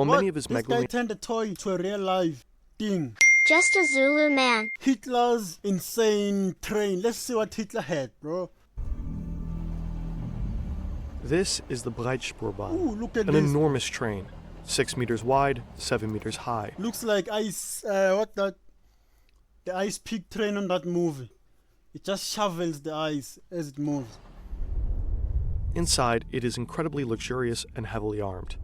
While many of his This guy turned a toy to a real-life thing. Just a Zulu man. Hitler's insane train. Let's see what Hitler had, bro. This is the Breitspurbahn, Ooh, look at an this. enormous train, 6 meters wide, 7 meters high. Looks like ice, the ice peak train on that movie. It just shovels the ice as it moves. Inside, it is incredibly luxurious and heavily armed.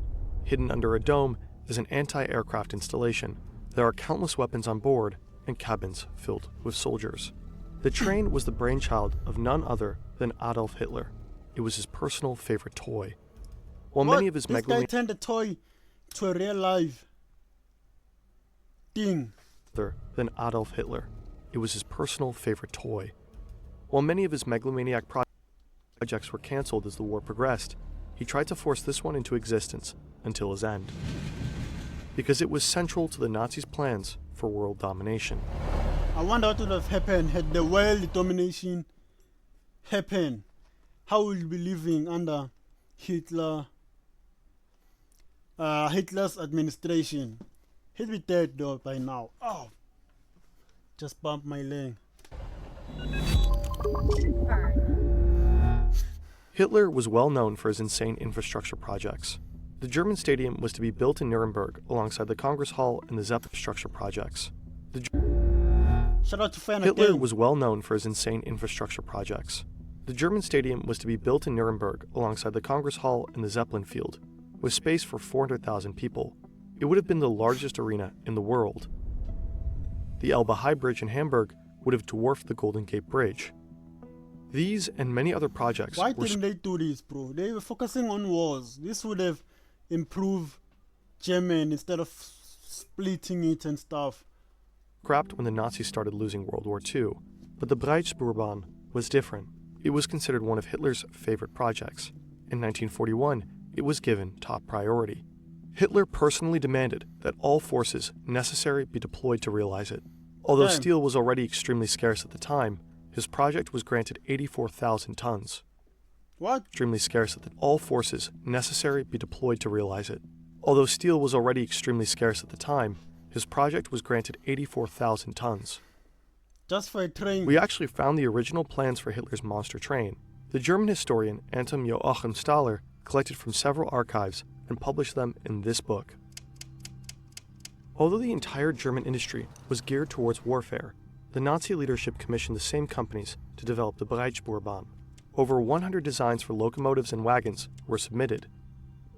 Hidden under a dome is an anti-aircraft installation. There are countless weapons on board and cabins filled with soldiers. The train was the brainchild of none other than Adolf Hitler. It was his personal favorite toy. While many of his This guy turned a toy to a real-life thing. Than Adolf Hitler. It was his personal favorite toy. While many of his megalomaniac projects were cancelled as the war progressed, he tried to force this one into existence until his end, because it was central to the Nazis' plans for world domination. I wonder what would have happened had the world domination happened. How would we be living under Hitler's administration? He'd be dead though by now. Oh, just bumped my leg. Hitler was well known for his insane infrastructure projects. The German stadium was to be built in Nuremberg alongside the Congress Hall and the Zeppelin infrastructure projects. Shout out to Fan Hitler again. was well known for his insane infrastructure projects. The German stadium was to be built in Nuremberg alongside the Congress Hall and the Zeppelin field, with space for 400,000 people. It would have been the largest arena in the world. The Elbe High Bridge in Hamburg would have dwarfed the Golden Gate Bridge. These and many other projects Why didn't they do this, bro? They were focusing on wars. This would have improved Germany instead of splitting it and stuff. scrapped when the Nazis started losing World War II, but the Breitspurbahn was different. It was considered one of Hitler's favorite projects. In 1941, it was given top priority. Hitler personally demanded that all forces necessary be deployed to realize it. Although steel was already extremely scarce at the time, his project was granted 84,000 tons. What? Extremely scarce that all forces necessary be deployed to realize it. Although steel was already extremely scarce at the time, his project was granted 84,000 tons. Just for a train. We actually found the original plans for Hitler's monster train. The German historian Anton Joachim Stahler collected from several archives and published them in this book. Although the entire German industry was geared towards warfare, the Nazi leadership commissioned the same companies to develop the Breitspurbahn. Over 100 designs for locomotives and wagons were submitted.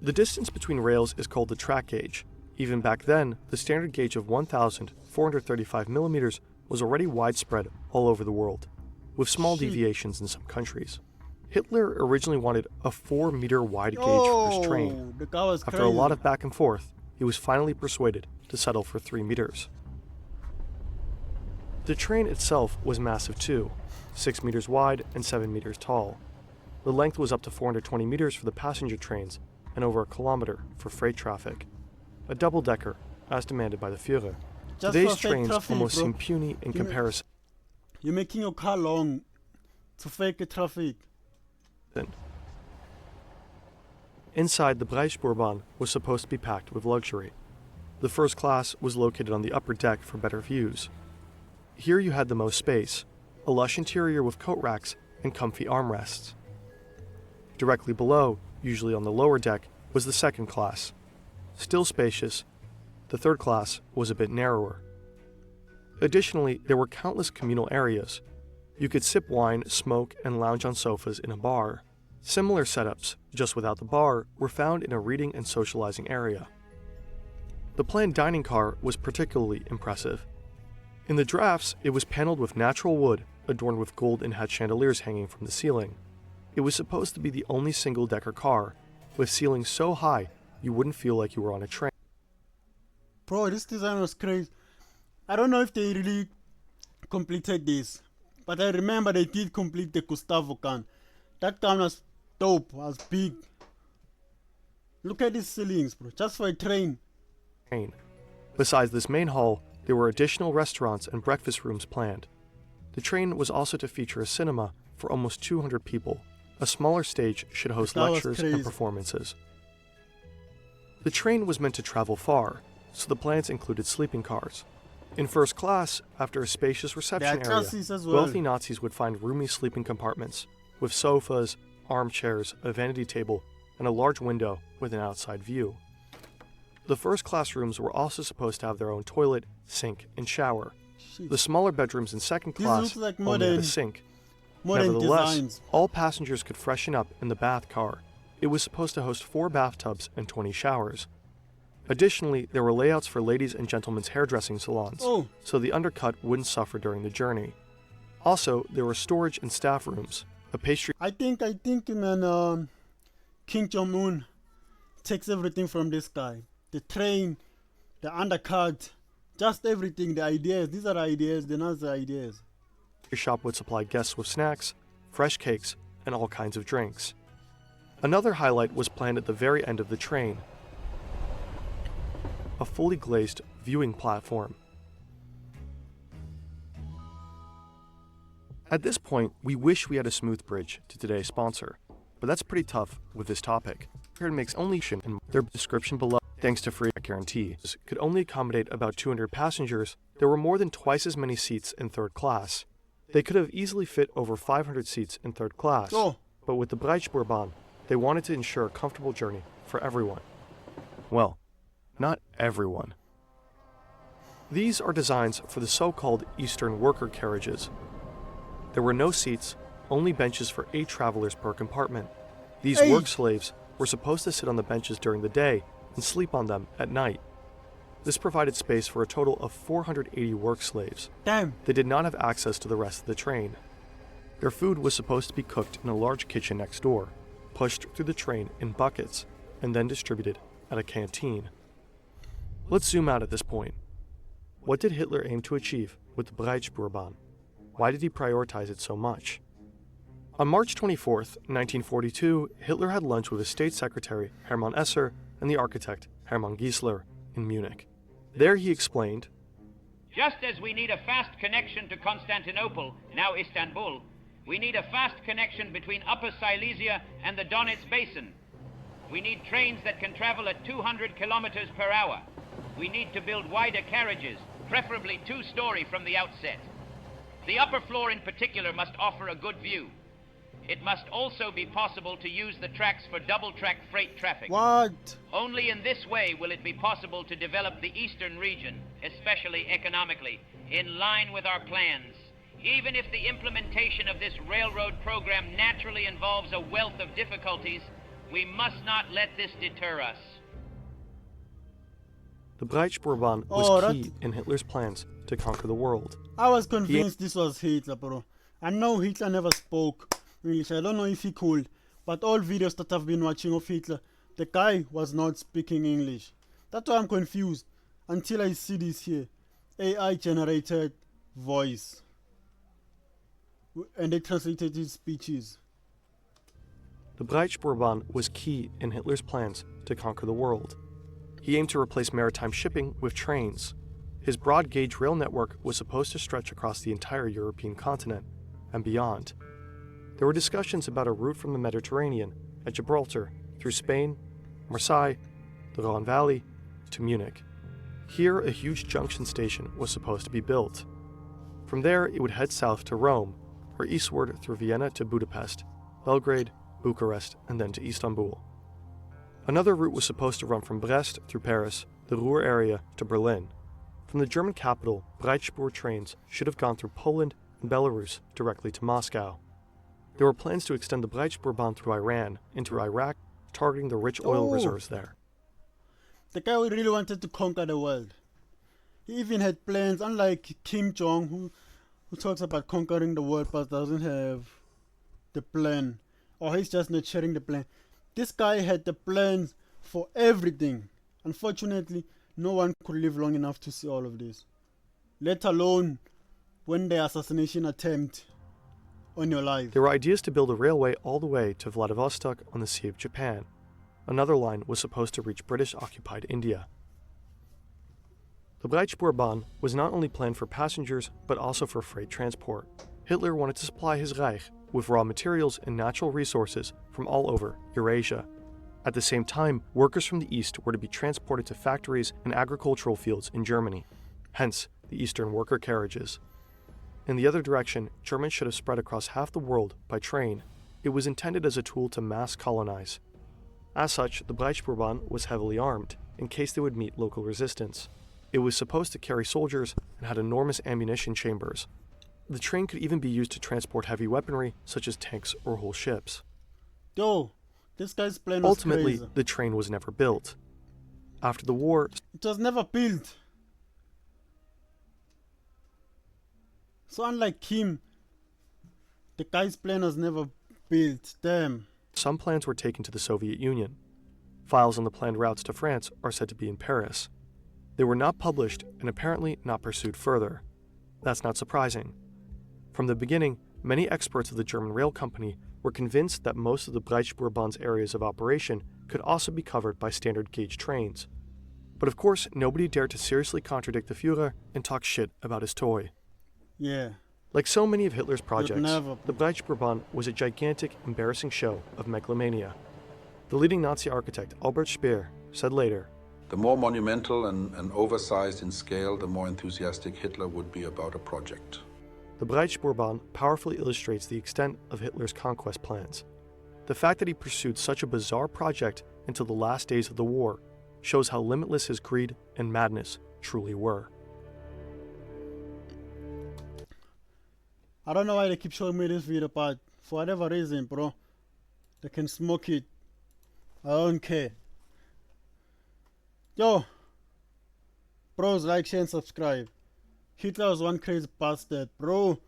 The distance between rails is called the track gauge. Even back then, the standard gauge of 1,435 millimeters was already widespread all over the world, with small deviations in some countries. Hitler originally wanted a 4-meter wide gauge for his train. The guy was After crazy. a lot of back and forth, he was finally persuaded to settle for 3 meters. The train itself was massive too, 6 meters wide and 7 meters tall. The length was up to 420 meters for the passenger trains and over a kilometer for freight traffic. A double-decker, as demanded by the Führer. Just Today's for fake trains traffic, almost bro. seem puny in comparison. You're making your car long to fake the traffic. Inside, the Breitspurbahn was supposed to be packed with luxury. The first class was located on the upper deck for better views. Here you had the most space, a lush interior with coat racks and comfy armrests. Directly below, usually on the lower deck, was the second class. Still spacious, the third class was a bit narrower. Additionally, there were countless communal areas. You could sip wine, smoke, and lounge on sofas in a bar. Similar setups, just without the bar, were found in a reading and socializing area. The planned dining car was particularly impressive. In the drafts, it was paneled with natural wood, adorned with gold and had chandeliers hanging from the ceiling. It was supposed to be the only single-decker car, with ceilings so high you wouldn't feel like you were on a train. Bro, this design was crazy. I don't know if they really completed this, but I remember they did complete the Gustavo gun. That gun was dope, was big. Look at these ceilings, bro, just for a train. Besides this main hall, there were additional restaurants and breakfast rooms planned. The train was also to feature a cinema for almost 200 people. A smaller stage should host That was lectures crazy. and performances. The train was meant to travel far, so the plans included sleeping cars. In first class, after a spacious reception There are area, chassis as well. wealthy Nazis would find roomy sleeping compartments with sofas, armchairs, a vanity table, and a large window with an outside view. The first class rooms were also supposed to have their own toilet, sink, and shower. Shit. The smaller bedrooms in second This class looks like only had a modern- sink. Modern Nevertheless, designs. all passengers could freshen up in the bath car. It was supposed to host 4 bathtubs and 20 showers. Additionally, there were layouts for ladies' and gentlemen's hairdressing salons, Oh, so the undercut wouldn't suffer during the journey. Also, there were storage and staff rooms, a pastry I think, man, King Jong-un takes everything from this guy. The train, the undercut, just everything, the ideas. These are ideas, they're not the ideas. shop would supply guests with snacks, fresh cakes, and all kinds of drinks. Another highlight was planned at the very end of the train, a fully glazed viewing platform. At this point, we wish we had a smooth bridge to today's sponsor, but that's pretty tough with this topic. Here makes only in their description below, thanks to free guarantees, could only accommodate about 200 passengers. There were more than twice as many seats in third class. They could have easily fit over 500 seats in third class, Oh, but with the Breitspurbahn, they wanted to ensure a comfortable journey for everyone. Well, not everyone. These are designs for the so-called Eastern worker carriages. There were no seats, only benches for 8 travelers per compartment. These Hey. work slaves were supposed to sit on the benches during the day and sleep on them at night. This provided space for a total of 480 work slaves. damn. They did not have access to the rest of the train. Their food was supposed to be cooked in a large kitchen next door, pushed through the train in buckets, and then distributed at a canteen. Let's zoom out at this point. What did Hitler aim to achieve with the Breitspurbahn? Why did he prioritize it so much? On March 24th, 1942, Hitler had lunch with his state secretary, Hermann Esser, and the architect, Hermann Giesler, in Munich. There he explained, Just as we need a fast connection to Constantinople, now Istanbul, we need a fast connection between Upper Silesia and the Donetsk Basin. We need trains that can travel at 200 kilometers per hour. We need to build wider carriages, preferably 2-story from the outset. The upper floor in particular must offer a good view. It must also be possible to use the tracks for double-track freight traffic. What? Only in this way will it be possible to develop the eastern region, especially economically, in line with our plans. Even if the implementation of this railroad program naturally involves a wealth of difficulties, we must not let this deter us. the Breitspurbahn was Oh, key in Hitler's plans to conquer the world. I was convinced this was Hitler, bro. I know Hitler never spoke English. I don't know if he could, but all videos that I've been watching of Hitler, the guy was not speaking English. That's why I'm confused until I see this here. AI generated voice. And they translated his speeches. The Breitspurbahn was key in Hitler's plans to conquer the world. He aimed to replace maritime shipping with trains. His broad-gauge rail network was supposed to stretch across the entire European continent and beyond. There were discussions about a route from the Mediterranean at Gibraltar through Spain, Marseille, the Rhone Valley, to Munich. Here, a huge junction station was supposed to be built. From there, it would head south to Rome, or eastward through Vienna to Budapest, Belgrade, Bucharest, and then to Istanbul. Another route was supposed to run from Brest through Paris, the Ruhr area, to Berlin. From the German capital, Breitspur trains should have gone through Poland and Belarus directly to Moscow. There were plans to extend the Breitspurbahn through Iran into Iraq, targeting the rich oil Oh. reserves there. The guy who really wanted to conquer the world. He even had plans, unlike Kim Jong, who talks about conquering the world but doesn't have the plan. Or he's just not sharing the plan. This guy had the plans for everything. Unfortunately, no one could live long enough to see all of this. Let alone when the assassination attempt on your life. There were ideas to build a railway all the way to Vladivostok on the Sea of Japan. Another line was supposed to reach British-occupied India. The Breitspurbahn was not only planned for passengers, but also for freight transport. Hitler wanted to supply his Reich with raw materials and natural resources from all over Eurasia. At the same time, workers from the east were to be transported to factories and agricultural fields in Germany, hence the Eastern worker carriages. In the other direction, Germans should have spread across half the world by train. It was intended as a tool to mass colonize. As such, the Breitspurbahn was heavily armed, in case they would meet local resistance. It was supposed to carry soldiers and had enormous ammunition chambers. The train could even be used to transport heavy weaponry, such as tanks or whole ships. Yo, this guy's plan was Ultimately, crazy. the train was never built. After the war, It was never built. So unlike him, the guy's plan was never built. Damn. some plans were taken to the Soviet Union. Files on the planned routes to France are said to be in Paris. They were not published and apparently not pursued further. That's not surprising. From the beginning, many experts of the German rail company were convinced that most of the Breitspuurbahn's areas of operation could also be covered by standard gauge trains. But of course, nobody dared to seriously contradict the Führer and talk shit about his toy. Yeah. Like so many of Hitler's projects, never- the Breitspuurbahn was a gigantic, embarrassing show of megalomania. The leading Nazi architect, Albert Speer, said later, The more monumental and oversized in scale, the more enthusiastic Hitler would be about a project. the Breitspuurbahn powerfully illustrates the extent of Hitler's conquest plans. The fact that he pursued such a bizarre project until the last days of the war shows how limitless his greed and madness truly were. I don't know why they keep showing me this video, but for whatever reason, bro, they can smoke it. I don't care. Yo, bros, like, share, and subscribe. Hitler was one crazy bastard, bro.